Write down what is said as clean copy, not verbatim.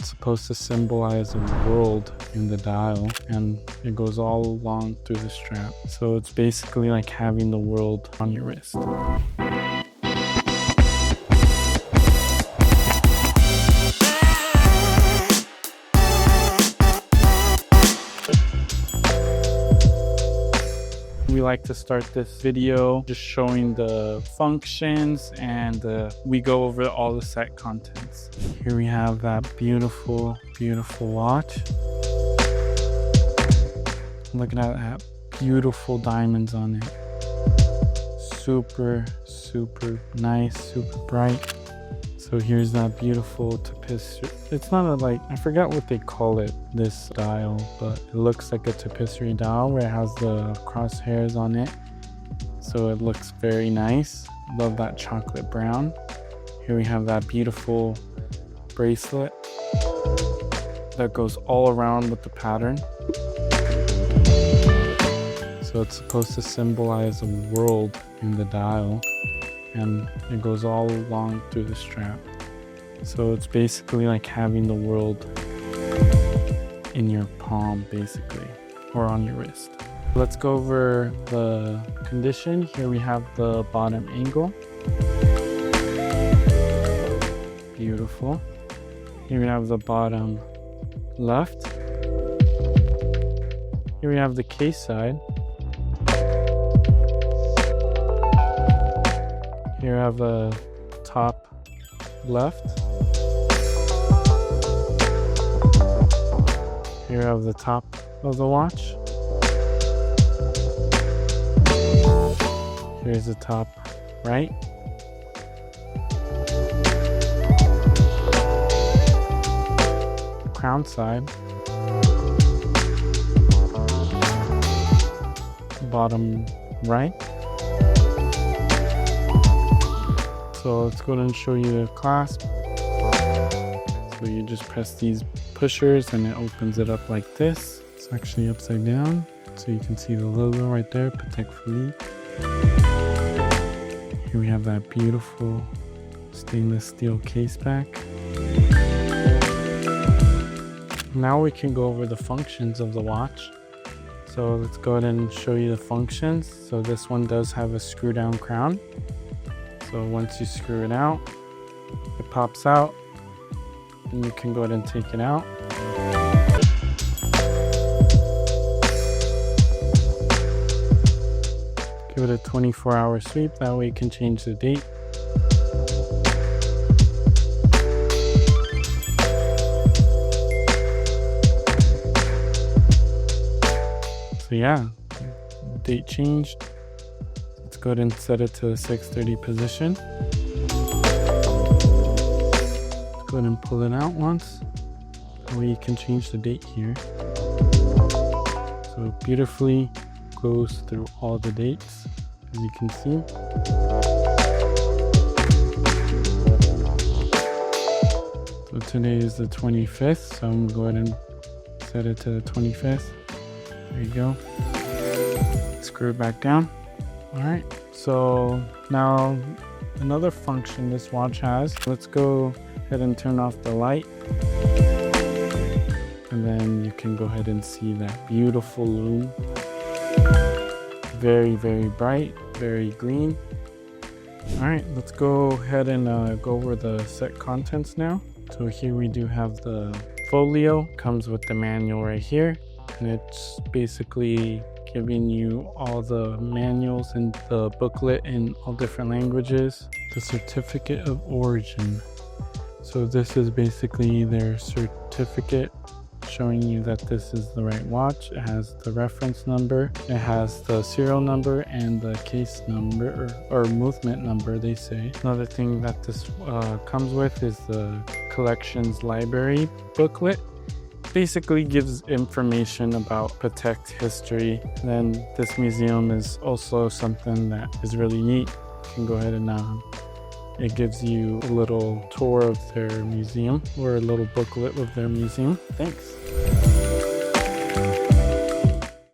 It's supposed to symbolize a world in the dial, and it goes all along through the strap. So it's basically like having the world on your wrist. We like to start this video just showing the functions, and we go over all the set contents. Here we have that beautiful, beautiful watch. Looking at that beautiful diamonds on it. Super, super nice, super bright. So here's that beautiful tapestry. It's not I forgot what they call it, this dial, but it looks like a tapestry dial where it has the crosshairs on it. So it looks very nice. Love that chocolate brown. Here we have that beautiful bracelet that goes all around with the pattern. So it's supposed to symbolize a world in the dial, and it goes all along through the strap. So it's basically like having the world in your palm, basically, or on your wrist. Let's go over the condition. Here we have the bottom angle. Beautiful. Here we have the bottom left. Here we have the case side. Here I have the top left. Here I have the top of the watch. Here's the top right. Crown side. Bottom right. So let's go ahead and show you the clasp. So you just press these pushers and it opens it up like this. It's actually upside down, so you can see the logo right there, Patek Philippe. Here we have that beautiful stainless steel case back. Now we can go over the functions of the watch. So let's go ahead and show you the functions. So this one does have a screw down crown. So once you screw it out, it pops out, and you can go ahead and take it out. Give it a 24-hour sweep, that way you can change the date. So yeah, date changed. Go ahead and set it to the 6:30 position. Go ahead and pull it out once. That way you can change the date here. So it beautifully goes through all the dates, as you can see. So today is the 25th, so I'm going to go ahead and set it to the 25th. There you go. Screw it back down. Alright, so now another function this watch has. Let's go ahead and turn off the light. And then you can go ahead and see that beautiful lume. Very, very bright, very green. Alright, let's go ahead and go over the set contents now. So here we do have the folio. Comes with the manual right here. And it's basically giving you all the manuals and the booklet in all different languages. The certificate of origin. So this is basically their certificate showing you that this is the right watch. It has the reference number, it has the serial number and the case number or movement number, they say. Another thing that this comes with is the collections library booklet. Basically gives information about Patek's history. Then this museum is also something that is really neat. You can go ahead and it gives you a little tour of their museum, or a little booklet of their museum. Thanks.